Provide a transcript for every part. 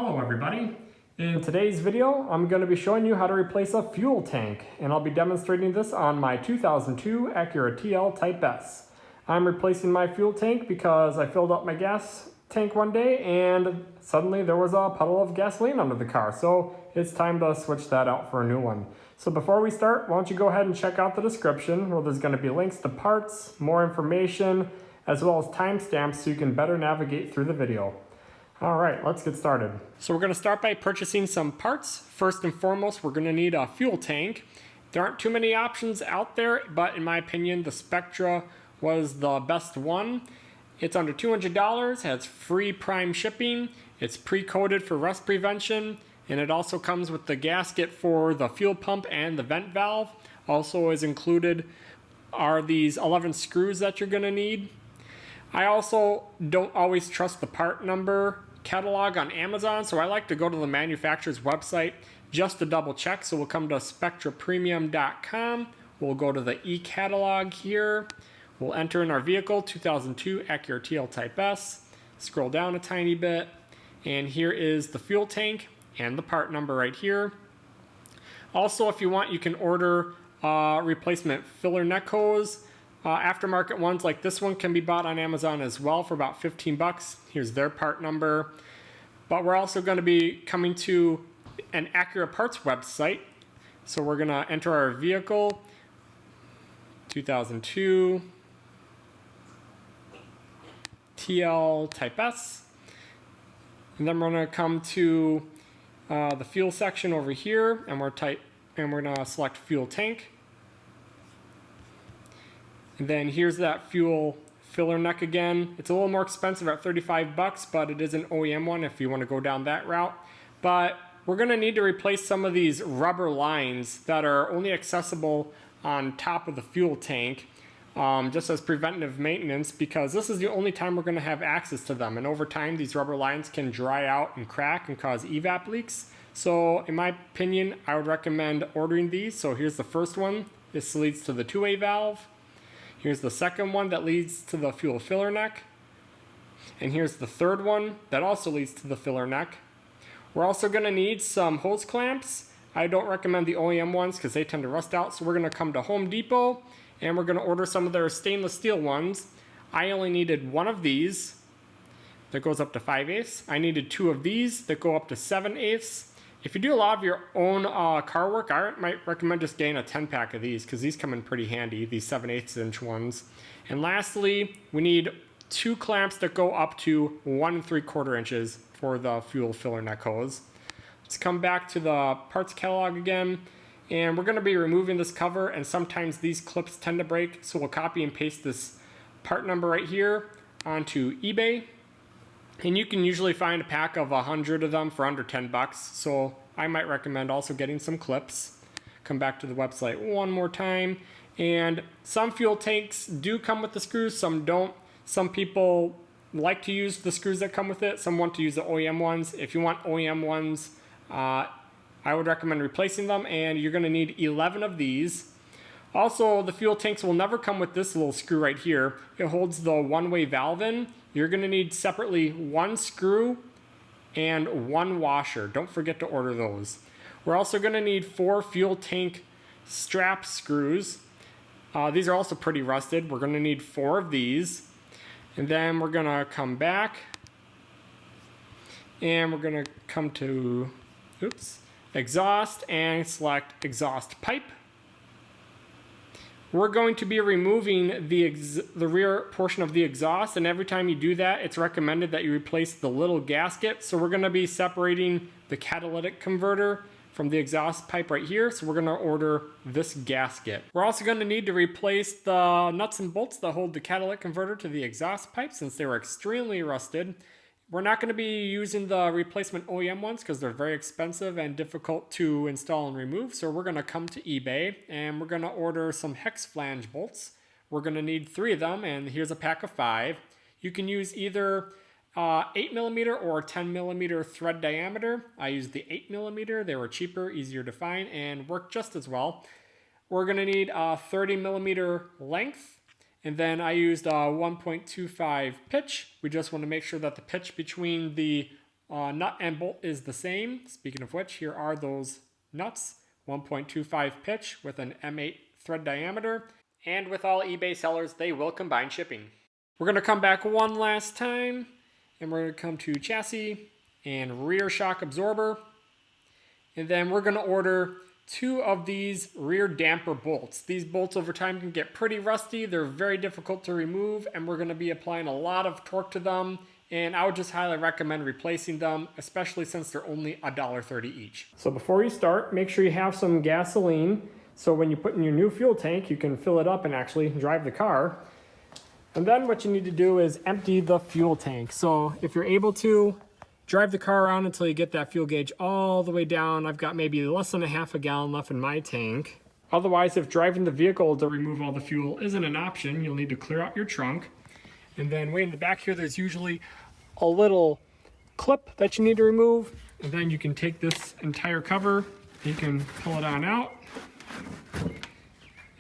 Hello everybody. In today's video, I'm going to be showing you how to replace a fuel tank, and I'll be demonstrating this on my 2002 Acura TL-S. I'm replacing my fuel tank because I filled up my gas tank one day and suddenly there was a puddle of gasoline under the car, so it's time to switch that out for a new one. So before we start, why don't you go ahead and check out the description where there's going to be links to parts, more information, as well as timestamps so you can better navigate through the video. All right, let's get started. So we're going to start by purchasing some parts. First and foremost, we're going to need a fuel tank. There aren't too many options out there, but in my opinion, the Spectra was the best one. It's under $200, has free prime shipping, it's pre-coated for rust prevention, and it also comes with the gasket for the fuel pump and the vent valve. Also is included are these 11 screws that you're going to need. I also don't always trust the part number catalog on Amazon, so I like to go to the manufacturer's website just to double check. So we'll come to spectrapremium.com. We'll go to the e-catalog here. We'll enter in our vehicle, 2002 Acura TL-S. Scroll down a tiny bit, and here is the fuel tank and the part number right here. Also, if you want, you can order replacement filler neck hose. Aftermarket ones like this one can be bought on Amazon as well for about 15 bucks. Here's their part number. But we're also going to be coming to an Acura parts website. So we're going to enter our vehicle, 2002 TL-S. And then we're going to come to the fuel section over here, and we're going to select fuel tank. And then here's that fuel filler neck again. It's a little more expensive at 35 bucks, but it is an OEM one if you want to go down that route. But we're going to need to replace some of these rubber lines that are only accessible on top of the fuel tank, just as preventative maintenance, because this is the only time we're going to have access to them. And over time, these rubber lines can dry out and crack and cause EVAP leaks. So in my opinion, I would recommend ordering these. So here's the first one. This leads to the two-way valve. Here's the second one that leads to the fuel filler neck. And here's the third one that also leads to the filler neck. We're also going to need some hose clamps. I don't recommend the OEM ones because they tend to rust out. So we're going to come to Home Depot and we're going to order some of their stainless steel ones. I only needed one of these that goes up to 5/8. I needed two of these that go up to 7/8. If you do a lot of your own car work, I might recommend just getting a 10-pack of these because these come in pretty handy, these 7/8 inch ones. And lastly, we need two clamps that go up to 1 3/4 inches for the fuel filler neck hose. Let's come back to the parts catalog again, and we're going to be removing this cover, and sometimes these clips tend to break, so we'll copy and paste this part number right here onto eBay. And you can usually find a pack of 100 of them for under 10 bucks. So I might recommend also getting some clips. Come back to the website one more time. And some fuel tanks do come with the screws, some don't. Some people like to use the screws that come with it. Some want to use the OEM ones. If you want OEM ones, I would recommend replacing them. And you're going to need 11 of these. Also, the fuel tanks will never come with this little screw right here. It holds the one-way valve in. You're going to need separately one screw and one washer. Don't forget to order those. We're also going to need 4 fuel tank strap screws. These are also pretty rusted. We're going to need 4 of these. And then we're going to come back and we're going to come to exhaust and select exhaust pipe. We're going to be removing the rear portion of the exhaust, and every time you do that, it's recommended that you replace the little gasket. So we're going to be separating the catalytic converter from the exhaust pipe right here. So we're going to order this gasket. We're also going to need to replace the nuts and bolts that hold the catalytic converter to the exhaust pipe since they were extremely rusted. We're not going to be using the replacement OEM ones because they're very expensive and difficult to install and remove. So we're going to come to eBay and we're going to order some hex flange bolts. We're going to need 3 of them, and here's a pack of 5. You can use either 8mm or 10mm thread diameter. I used the 8mm. They were cheaper, easier to find, and work just as well. We're going to need a 30mm length. And then I used a 1.25 pitch. We just want to make sure that the pitch between the Nut and bolt is the same. Speaking of which, here are those nuts. 1.25 pitch with an M8 thread diameter. And with all eBay sellers, they will combine shipping. We're going to come back one last time, and we're going to come to chassis and rear shock absorber. And then we're going to order 2 of these rear damper bolts. These bolts over time can get pretty rusty. They're very difficult to remove, and we're going to be applying a lot of torque to them. And I would just highly recommend replacing them, especially since they're only $1.30 each. So before you start, make sure you have some gasoline. So when you put in your new fuel tank, you can fill it up and actually drive the car. And then what you need to do is empty the fuel tank. So if you're able to, drive the car around until you get that fuel gauge all the way down. I've got maybe less than a half a gallon left in my tank. Otherwise, if driving the vehicle to remove all the fuel isn't an option, you'll need to clear out your trunk. And then way in the back here, there's usually a little clip that you need to remove. And then you can take this entire cover, you can pull it on out.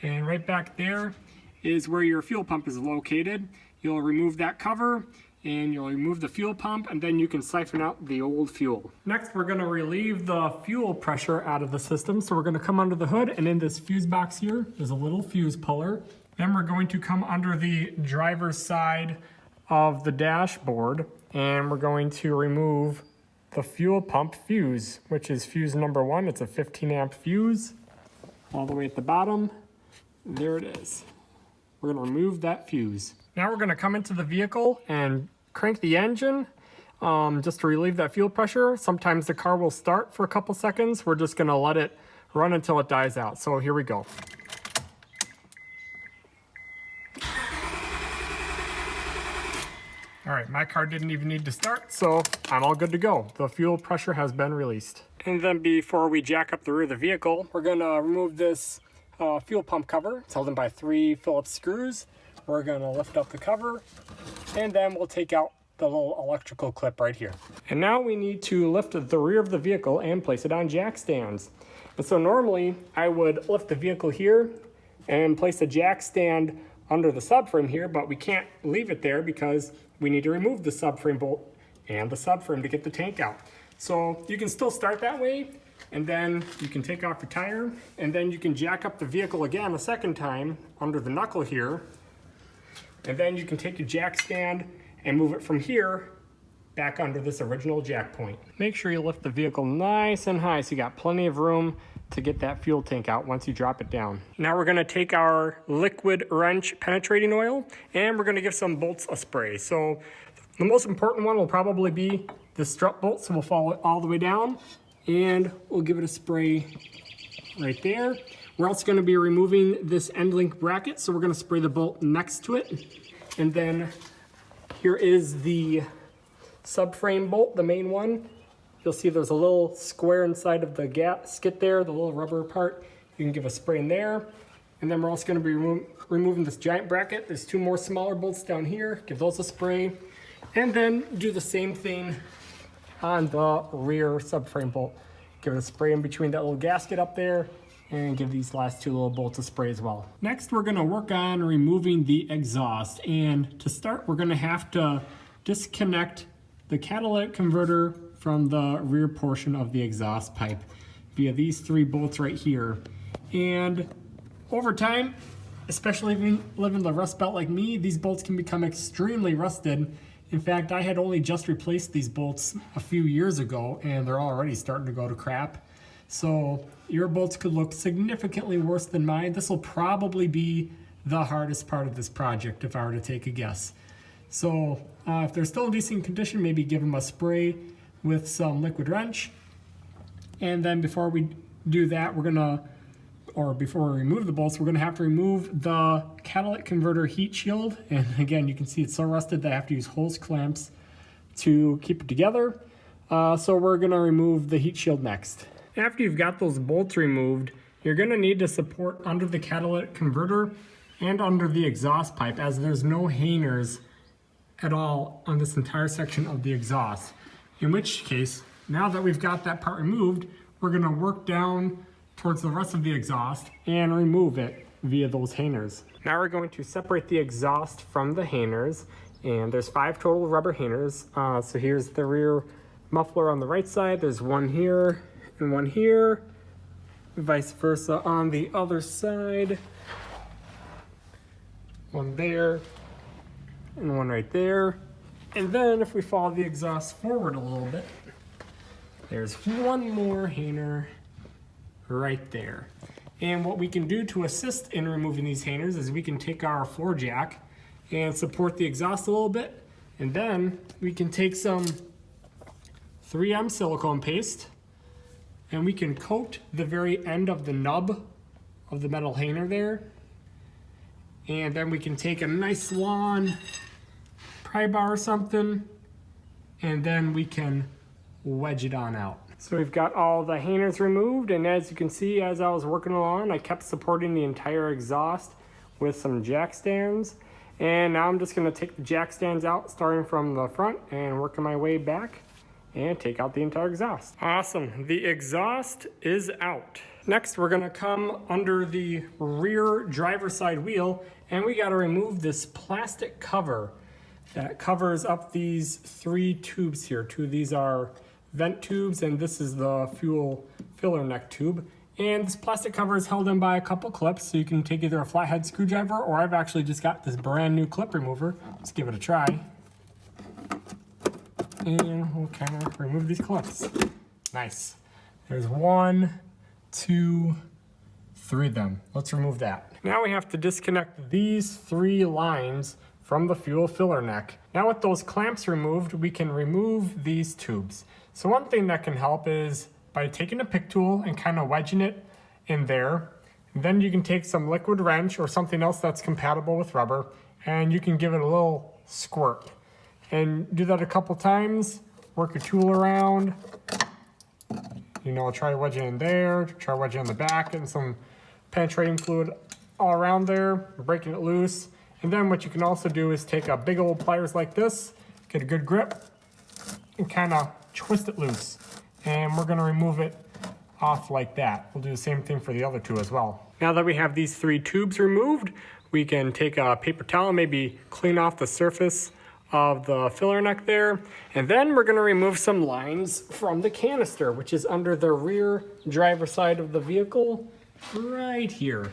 And right back there is where your fuel pump is located. You'll remove that cover and you'll remove the fuel pump, and then you can siphon out the old fuel. Next, we're gonna relieve the fuel pressure out of the system. So we're gonna come under the hood, and in this fuse box here, there's a little fuse puller. Then we're going to come under the driver's side of the dashboard, and we're going to remove the fuel pump fuse, which is fuse number 1. It's a 15 amp fuse, all the way at the bottom. There it is. We're gonna remove that fuse. Now we're gonna come into the vehicle and crank the engine just to relieve that fuel pressure. Sometimes the car will start for a couple seconds. We're just gonna let it run until it dies out. So here we go. All right, my car didn't even need to start, so I'm all good to go. The fuel pressure has been released. And then before we jack up the rear of the vehicle, we're gonna remove this fuel pump cover. It's held in by 3 Phillips screws. We're gonna lift up the cover, and then we'll take out the little electrical clip right here. And now we need to lift the rear of the vehicle and place it on jack stands. And so normally I would lift the vehicle here and place a jack stand under the subframe here, but we can't leave it there because we need to remove the subframe bolt and the subframe to get the tank out. So you can still start that way, and then you can take off your tire, and then you can jack up the vehicle again a second time under the knuckle here. And then you can take your jack stand and move it from here back under this original jack point. Make sure you lift the vehicle nice and high so you got plenty of room to get that fuel tank out once you drop it down. Now we're gonna take our liquid wrench penetrating oil and we're gonna give some bolts a spray. So the most important one will probably be the strut bolt, so we'll follow it all the way down and we'll give it a spray right there. We're also going to be removing this end link bracket, so we're going to spray the bolt next to it. And then here is the subframe bolt, the main one. You'll see there's a little square inside of the gasket there, the little rubber part. You can give a spray in there. And then we're also going to be removing this giant bracket. There's 2 more smaller bolts down here. Give those a spray. And then do the same thing on the rear subframe bolt. Give it a spray in between that little gasket up there, and give these last 2 little bolts a spray as well. Next, we're gonna work on removing the exhaust. And to start, we're gonna have to disconnect the catalytic converter from the rear portion of the exhaust pipe via these 3 bolts right here. And over time, especially if you live in the rust belt like me, these bolts can become extremely rusted. In fact, I had only just replaced these bolts a few years ago, and they're already starting to go to crap. So your bolts could look significantly worse than mine. This will probably be the hardest part of this project if I were to take a guess. So if they're still in decent condition, maybe give them a spray with some liquid wrench. And then before we do that, before we remove the bolts, we're gonna have to remove the catalytic converter heat shield. And again, you can see it's so rusted that I have to use hose clamps to keep it together. So we're gonna remove the heat shield next. After you've got those bolts removed, you're gonna need to support under the catalytic converter and under the exhaust pipe, as there's no hangers at all on this entire section of the exhaust. In which case, now that we've got that part removed, we're gonna work down towards the rest of the exhaust and remove it via those hangers. Now we're going to separate the exhaust from the hangers, and there's 5 total rubber hangers. So here's the rear muffler on the right side. There's one here and one here. Vice versa on the other side. One there and one right there. And then if we follow the exhaust forward a little bit, there's one more hanger right there. And what we can do to assist in removing these hangers is we can take our floor jack and support the exhaust a little bit. And then we can take some 3M silicone paste and we can coat the very end of the nub of the metal hanger there. And then we can take a nice long pry bar or something, and then we can wedge it on out. So we've got all the hangers removed, and as you can see, as I was working along, I kept supporting the entire exhaust with some jack stands. And now I'm just gonna take the jack stands out, starting from the front and working my way back and take out the entire exhaust. Awesome, the exhaust is out. Next, we're gonna come under the rear driver's side wheel, and we gotta remove this plastic cover that covers up these 3 tubes here. 2 of these are vent tubes, and this is the fuel filler neck tube. And this plastic cover is held in by a couple clips, so you can take either a flathead screwdriver, or I've actually just got this brand new clip remover. Let's give it a try. And we'll kind of remove these clips. Nice. There's 1, 2, 3 of them. Let's remove that. Now we have to disconnect these 3 lines from the fuel filler neck. Now with those clamps removed, we can remove these tubes. So one thing that can help is by taking a pick tool and kind of wedging it in there. Then you can take some liquid wrench or something else that's compatible with rubber, and you can give it a little squirt. And do that a couple times, work your tool around. You know, try wedging in there, try wedging in the back, and some penetrating fluid all around there, breaking it loose. And then what you can also do is take a big old pliers like this, get a good grip, and kind of twist it loose. And we're gonna remove it off like that. We'll do the same thing for the other 2 as well. Now that we have these 3 tubes removed, we can take a paper towel and maybe clean off the surface of the filler neck there. And then we're gonna remove some lines from the canister, which is under the rear driver side of the vehicle, right here.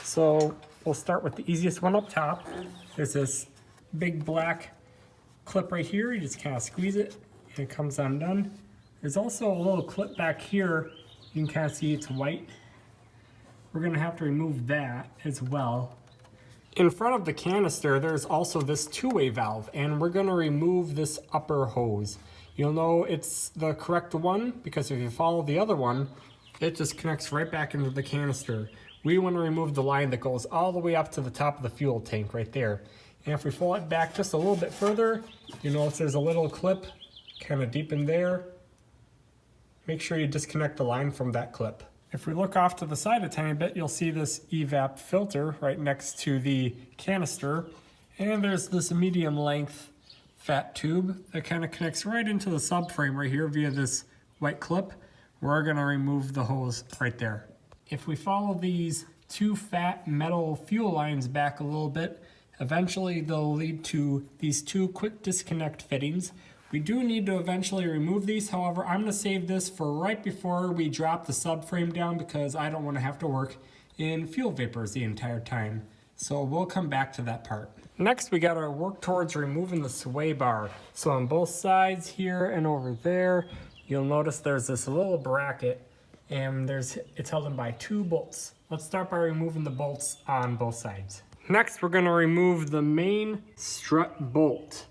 So we'll start with the easiest one up top. There's this big black clip right here. You just kind of squeeze it and it comes undone. There's also a little clip back here. You can kind of see it's white. We're gonna have to remove that as well. In front of the canister, there's also this 2-way valve, and we're gonna remove this upper hose. You'll know it's the correct one because if you follow the other one, it just connects right back into the canister. We wanna remove the line that goes all the way up to the top of the fuel tank right there. And if we pull it back just a little bit further, you notice there's a little clip kind of deep in there. Make sure you disconnect the line from that clip. If we look off to the side a tiny bit, you'll see this EVAP filter right next to the canister. And there's this medium length fat tube that kind of connects right into the subframe right here via this white clip. We're gonna remove the hose right there. If we follow these 2 fat metal fuel lines back a little bit, eventually they'll lead to these 2 quick disconnect fittings. We do need to eventually remove these. However, I'm gonna save this for right before we drop the subframe down because I don't wanna have to work in fuel vapors the entire time. So we'll come back to that part. Next, we gotta work towards removing the sway bar. So on both sides here and over there, you'll notice there's this little bracket and it's held in by 2 bolts. Let's start by removing the bolts on both sides. Next, we're gonna remove the main strut bolt,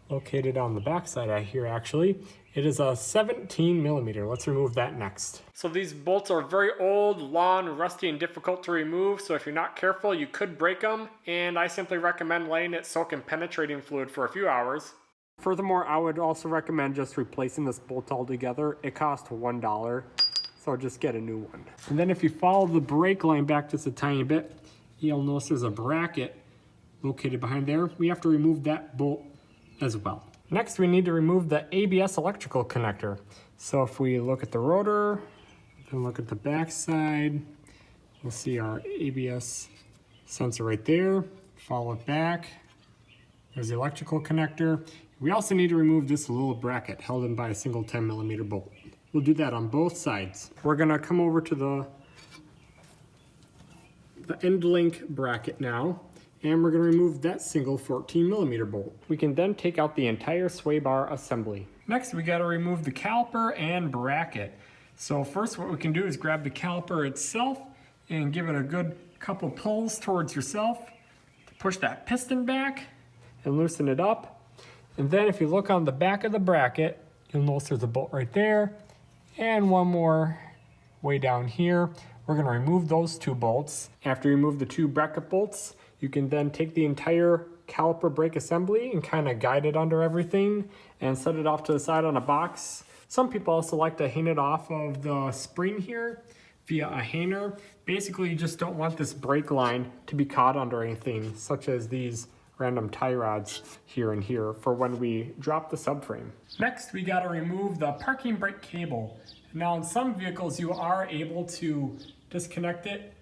located on the back side right here actually. It is a 17 millimeter. Let's remove that next. So these bolts are very old, long, rusty, and difficult to remove. So if you're not careful, you could break them. And I simply recommend letting it soak in penetrating fluid for a few hours. Furthermore, I would also recommend just replacing this bolt altogether. It costs $1, so just get a new one. And then if you follow the brake line back just a tiny bit, you'll notice there's a bracket located behind there. We have to remove that bolt as well. Next, we need to remove the ABS electrical connector. So if we look at the rotor, then look at the back side, we'll see our ABS sensor right there. Follow it back. There's the electrical connector. We also need to remove this little bracket held in by a single 10mm bolt. We'll do that on both sides. We're gonna come over to the end link bracket now, and we're gonna remove that single 14mm bolt. We can then take out the entire sway bar assembly. Next, we gotta remove the caliper and bracket. So first what we can do is grab the caliper itself and give it a good couple pulls towards yourself to push that piston back and loosen it up. And then if you look on the back of the bracket, you'll notice there's a bolt right there and one more way down here. We're gonna remove those two bolts. After you remove the two bracket bolts, you can then take the entire caliper brake assembly and kind of guide it under everything and set it off to the side on a box. Some people also like to hang it off of the spring here via a hanger. Basically, you just don't want this brake line to be caught under anything, such as these random tie rods here and here for when we drop the subframe. Next, we got to remove the parking brake cable. Now, in some vehicles, you are able to disconnect it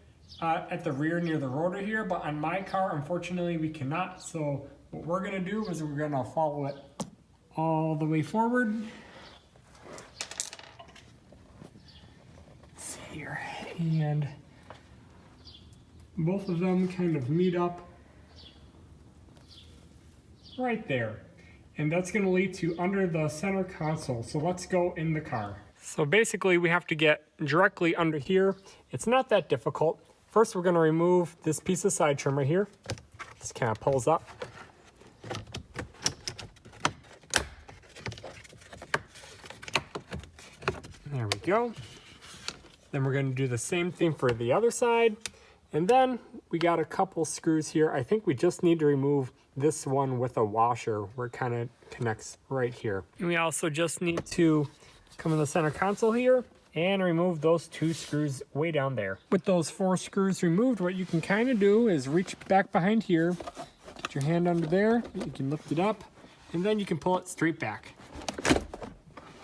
at the rear near the rotor here, but on my car, unfortunately, we cannot. So what we're gonna do is we're gonna follow it all the way forward. Let's see here, and both of them kind of meet up right there. And that's gonna lead to under the center console. So let's go in the car. So basically we have to get directly under here. It's not that difficult. First we're gonna remove this piece of side trim right here. This kind of pulls up. There we go. Then we're gonna do the same thing for the other side. And then we got a couple screws here. I think we just need to remove this one with a washer where it kind of connects right here. And we also just need to come in the center console here and remove those two screws way down there. With those 4 screws removed, what you can kind of do is reach back behind here, get your hand under there, you can lift it up, and then you can pull it straight back.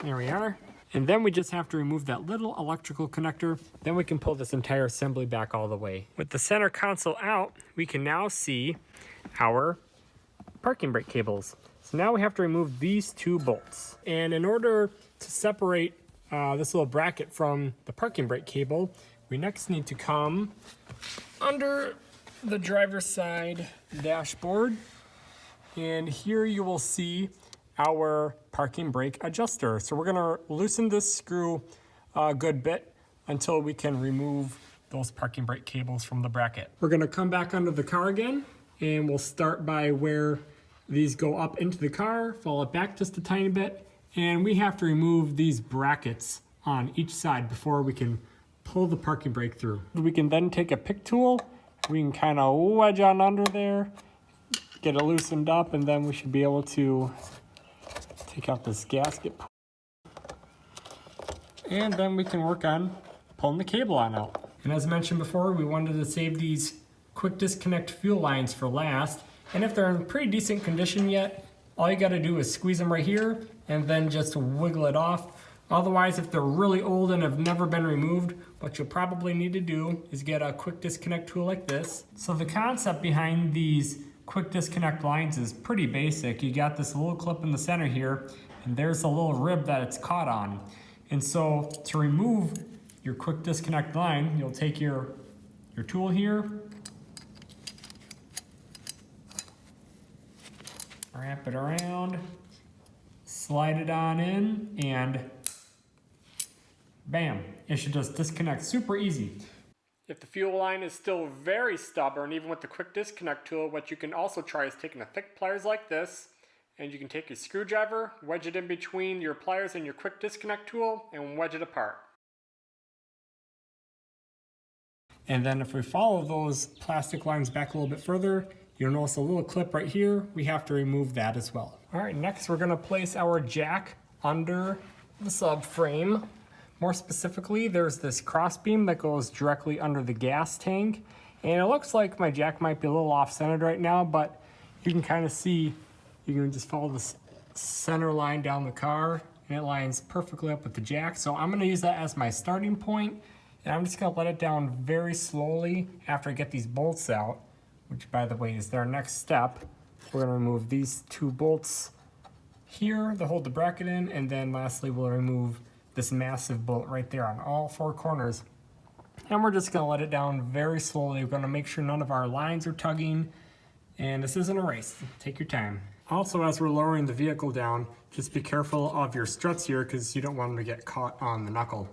There we are. And then we just have to remove that little electrical connector. Then we can pull this entire assembly back all the way. With the center console out, we can now see our parking brake cables. So now we have to remove these 2 bolts. And in order to separate this little bracket from the parking brake cable, we next need to come under the driver's side dashboard. And here you will see our parking brake adjuster. So we're gonna loosen this screw a good bit until we can remove those parking brake cables from the bracket. We're gonna come back under the car again, and we'll start by where these go up into the car, follow it back just a tiny bit, and we have to remove these brackets on each side before we can pull the parking brake through. We can then take a pick tool, we can kind of wedge on under there, get it loosened up, and then we should be able to take out this gasket. And then we can work on pulling the cable on out. And as mentioned before, we wanted to save these quick disconnect fuel lines for last. And if they're in pretty decent condition yet, all you gotta do is squeeze them right here and then just wiggle it off. Otherwise, if they're really old and have never been removed, what you'll probably need to do is get a quick disconnect tool like this. So the concept behind these quick disconnect lines is pretty basic. You got this little clip in the center here, and there's a little rib that it's caught on. And so to remove your quick disconnect line, you'll take your tool here, wrap it around, slide it on in, and bam, it should just disconnect super easy. If the fuel line is still very stubborn, even with the quick disconnect tool, what you can also try is taking a thick pliers like this, and you can take a screwdriver, wedge it in between your pliers and your quick disconnect tool, and wedge it apart. And then if we follow those plastic lines back a little bit further, you'll notice a little clip right here. We have to remove that as well. All right, next we're gonna place our jack under the subframe. More specifically, there's this crossbeam that goes directly under the gas tank. And it looks like my jack might be a little off-centered right now, but you can kind of see, you can just follow this center line down the car, and it lines perfectly up with the jack. So I'm gonna use that as my starting point, and I'm just gonna let it down very slowly after I get these bolts out, which by the way is their next step. We're gonna remove these 2 bolts here to hold the bracket in, and then lastly we'll remove this massive bolt right there on all four corners. And we're just going to let it down very slowly. We're going to make sure none of our lines are tugging, and this isn't a race. Take your time. Also, as we're lowering the vehicle down, just be careful of your struts here because you don't want them to get caught on the knuckle.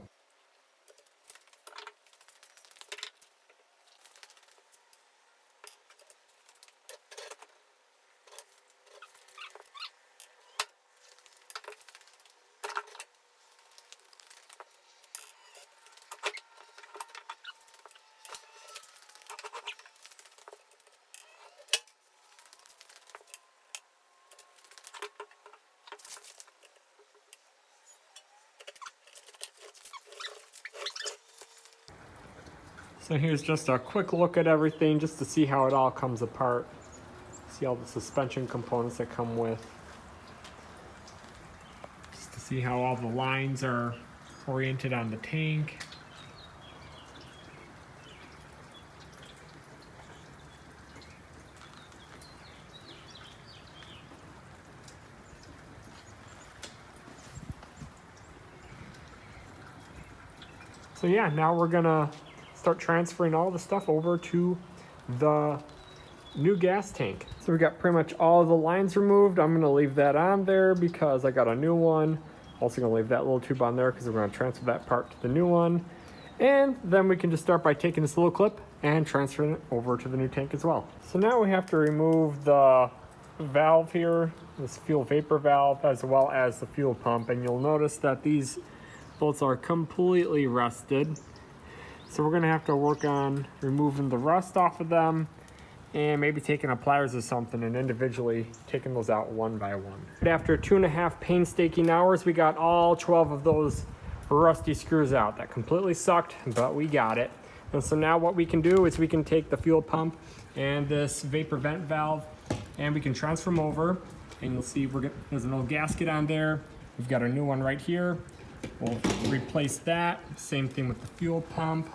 So here's just a quick look at everything just to see how it all comes apart. See all the suspension components that come with. Just to see how all the lines are oriented on the tank. So yeah, now we're gonna start transferring all the stuff over to the new gas tank. So we got pretty much all the lines removed. I'm gonna leave that on there because I got a new one. Also gonna leave that little tube on there because we're gonna transfer that part to the new one. And then we can just start by taking this little clip and transferring it over to the new tank as well. So now we have to remove the valve here, this fuel vapor valve, as well as the fuel pump. And you'll notice that these bolts are completely rusted. So we're gonna have to work on removing the rust off of them and maybe taking a pliers or something and individually taking those out one by one. After 2.5 painstaking hours, we got all 12 of those rusty screws out. That completely sucked, but we got it. And so now what we can do is we can take the fuel pump and this vapor vent valve and we can transfer them over. And you'll see there's an old gasket on there. We've got a new one right here. We'll replace that. Same thing with the fuel pump.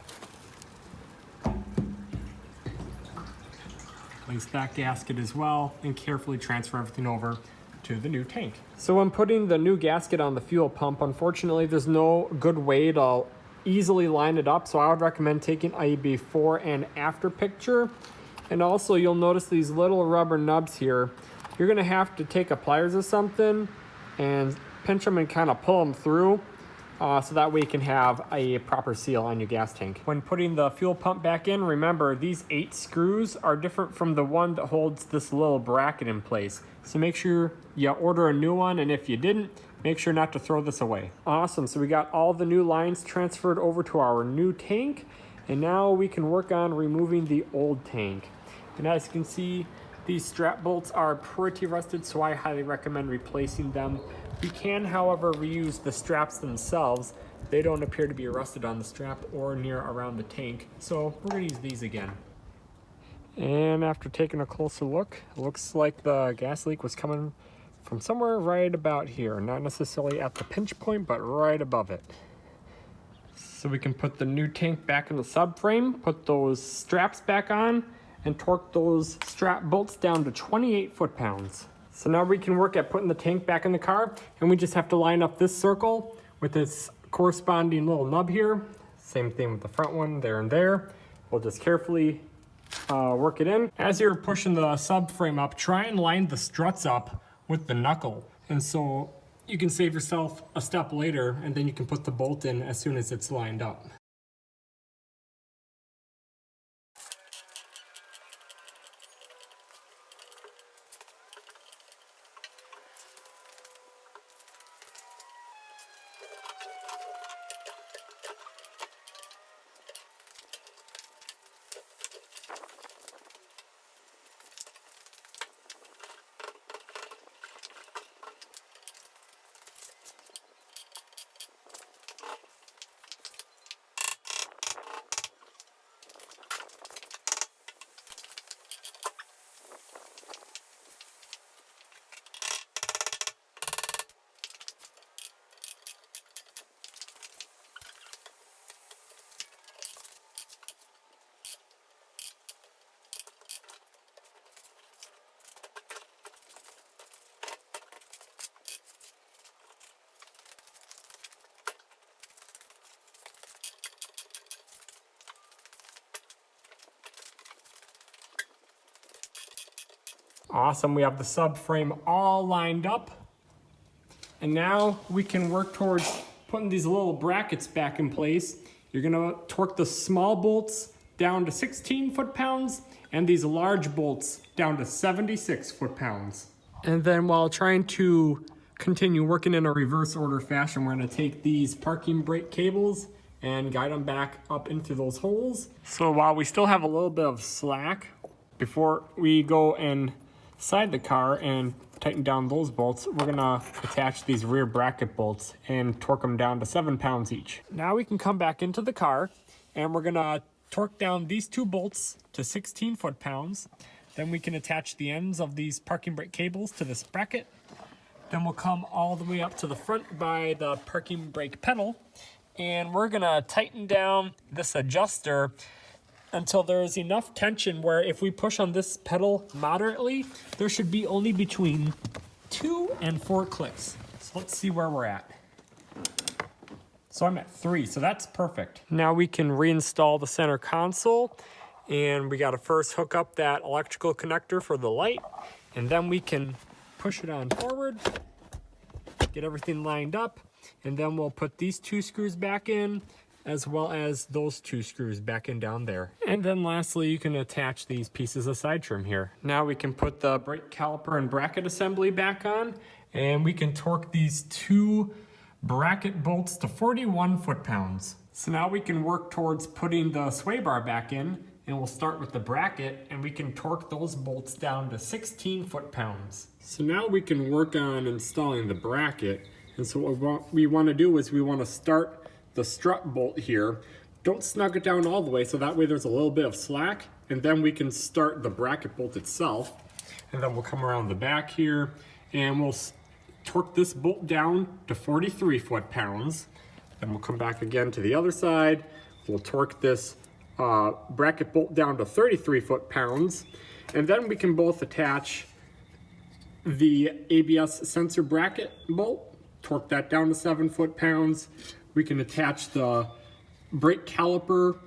Place that gasket as well and carefully transfer everything over to the new tank. So when putting the new gasket on the fuel pump, unfortunately there's no good way to easily line it up, so I would recommend taking a before and after picture. And also you'll notice these little rubber nubs here. You're gonna have to take a pliers or something and pinch them and kind of pull them through. So that way you can have a proper seal on your gas tank. When putting the fuel pump back in, remember these 8 screws are different from the one that holds this little bracket in place. So make sure you order a new one, and if you didn't, make sure not to throw this away. Awesome, so we got all the new lines transferred over to our new tank, and now we can work on removing the old tank. And as you can see, these strap bolts are pretty rusted, so I highly recommend replacing them. We can, however, reuse the straps themselves. They don't appear to be rusted on the strap or near around the tank, so we're gonna use these again. And after taking a closer look, it looks like the gas leak was coming from somewhere right about here. Not necessarily at the pinch point, but right above it. So we can put the new tank back in the subframe, put those straps back on, and torque those strap bolts down to 28 foot-pounds. So now we can work at putting the tank back in the car, and we just have to line up this circle with this corresponding little nub here. Same thing with the front one, there and there. We'll just carefully work it in. As you're pushing the subframe up, try and line the struts up with the knuckle. And so you can save yourself a step later, and then you can put the bolt in as soon as it's lined up. Awesome, we have the subframe all lined up. And now we can work towards putting these little brackets back in place. You're gonna torque the small bolts down to 16 foot-pounds and these large bolts down to 76 foot-pounds. And then while trying to continue working in a reverse order fashion, we're gonna take these parking brake cables and guide them back up into those holes. So while we still have a little bit of slack, before we go inside the car and tighten down those bolts, we're gonna attach these rear bracket bolts and torque them down to 7 pounds each. Now we can come back into the car and we're gonna torque down these 2 bolts to 16 foot-pounds. Then we can attach the ends of these parking brake cables to this bracket. Then we'll come all the way up to the front by the parking brake pedal. And we're gonna tighten down this adjuster until there's enough tension where if we push on this pedal moderately, there should be only between 2 and 4 clicks. So let's see where we're at. So I'm at 3, so that's perfect. Now we can reinstall the center console, and we gotta first hook up that electrical connector for the light, and then we can push it on forward, get everything lined up, and then we'll put these 2 screws back in, as well as those 2 screws back in down there. And then lastly, you can attach these pieces of side trim here. Now we can put the brake caliper and bracket assembly back on, and we can torque these 2 bracket bolts to 41 foot-pounds. So now we can work towards putting the sway bar back in, and we'll start with the bracket, and we can torque those bolts down to 16 foot-pounds. So now we can work on installing the bracket. And so what we want to do is we want to start the strut bolt here. Don't snug it down all the way, so that way there's a little bit of slack, and then we can start the bracket bolt itself. And then we'll come around the back here, and we'll torque this bolt down to 43 foot-pounds. Then we'll come back again to the other side. We'll torque this bracket bolt down to 33 foot-pounds. And then we can both attach the ABS sensor bracket bolt, torque that down to 7 foot-pounds. We can attach the brake caliper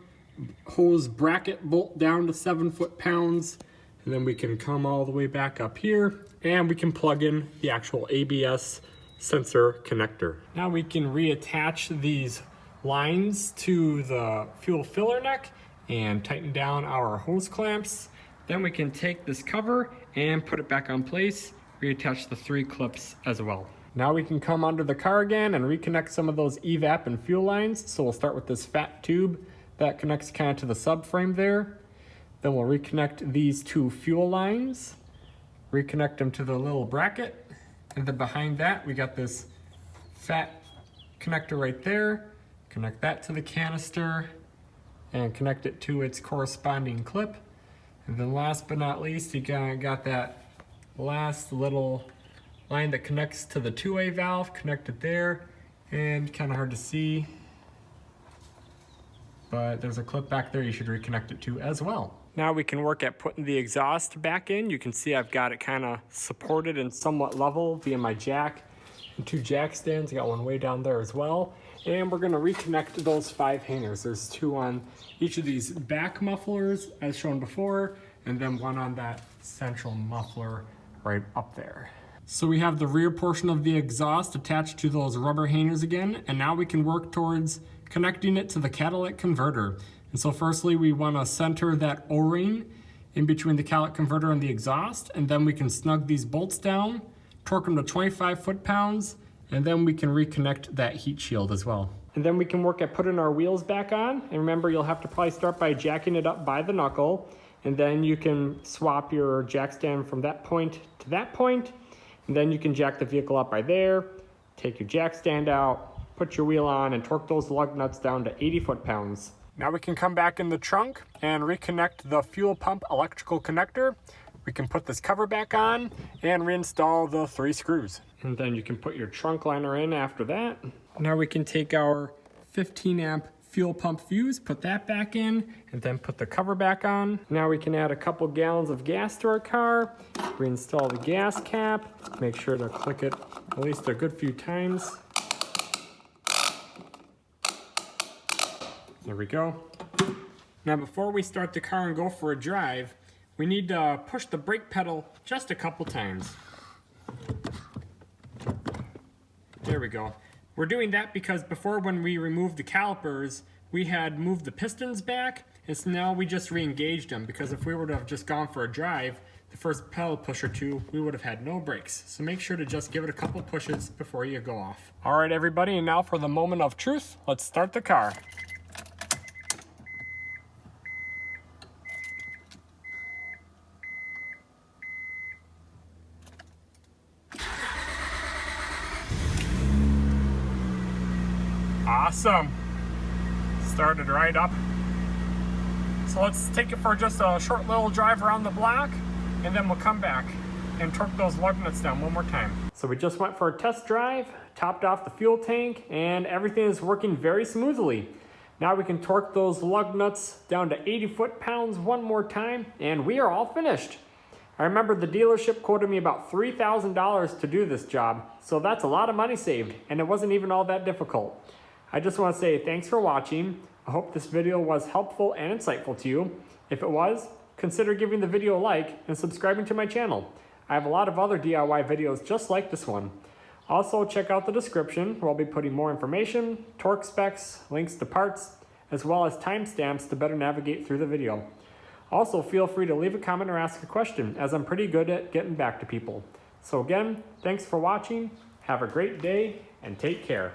hose bracket bolt down to 7 foot-pounds. And then we can come all the way back up here, and we can plug in the actual ABS sensor connector. Now we can reattach these lines to the fuel filler neck and tighten down our hose clamps. Then we can take this cover and put it back on place, reattach the 3 clips as well. Now we can come under the car again and reconnect some of those EVAP and fuel lines. So we'll start with this fat tube that connects kind of to the subframe there. Then we'll reconnect these 2 fuel lines, reconnect them to the little bracket. And then behind that, we got this fat connector right there. Connect that to the canister and connect it to its corresponding clip. And then last but not least, you got that last little line that connects to the 2A valve, connect it there, and kind of hard to see, but there's a clip back there you should reconnect it to as well. Now we can work at putting the exhaust back in. You can see I've got it kind of supported and somewhat level via my jack and 2 jack stands. I got one way down there as well. And we're gonna reconnect those 5 hangers. There's 2 on each of these back mufflers as shown before, and then 1 on that central muffler right up there. So we have the rear portion of the exhaust attached to those rubber hangers again, and now we can work towards connecting it to the catalytic converter. And so firstly, we want to center that O-ring in between the catalytic converter and the exhaust, and then we can snug these bolts down, torque them to 25 foot-pounds, and then we can reconnect that heat shield as well. And then we can work at putting our wheels back on, and remember you'll have to probably start by jacking it up by the knuckle, and then you can swap your jack stand from that point to that point. And then you can jack the vehicle up by there, take your jack stand out, put your wheel on, and torque those lug nuts down to 80 foot-pounds. Now we can come back in the trunk and reconnect the fuel pump electrical connector. We can put this cover back on and reinstall the 3 screws. And then you can put your trunk liner in after that. Now we can take our 15 amp fuel pump fuse, put that back in, and then put the cover back on. Now we can add a couple gallons of gas to our car, reinstall the gas cap, make sure to click it at least a good few times. There we go. Now before we start the car and go for a drive, we need to push the brake pedal just a couple times. There we go. We're doing that because before, when we removed the calipers, we had moved the pistons back, and so now we just re-engaged them, because if we would have just gone for a drive, the first pedal push or two, we would have had no brakes. So make sure to just give it a couple pushes before you go off. All right, everybody, and now for the moment of truth. Let's start the car. Awesome. Started right up. So let's take it for just a short little drive around the block, and then we'll come back and torque those lug nuts down one more time. So we just went for a test drive, topped off the fuel tank, and everything is working very smoothly. Now we can torque those lug nuts down to 80 foot-pounds one more time, and we are all finished. I remember the dealership quoted me about $3,000 to do this job, so that's a lot of money saved, and it wasn't even all that difficult. I just want to say thanks for watching. I hope this video was helpful and insightful to you. If it was, consider giving the video a like and subscribing to my channel. I have a lot of other DIY videos just like this one. Also, check out the description where I'll be putting more information, torque specs, links to parts, as well as timestamps to better navigate through the video. Also, feel free to leave a comment or ask a question, as I'm pretty good at getting back to people. So again, thanks for watching, have a great day, and take care.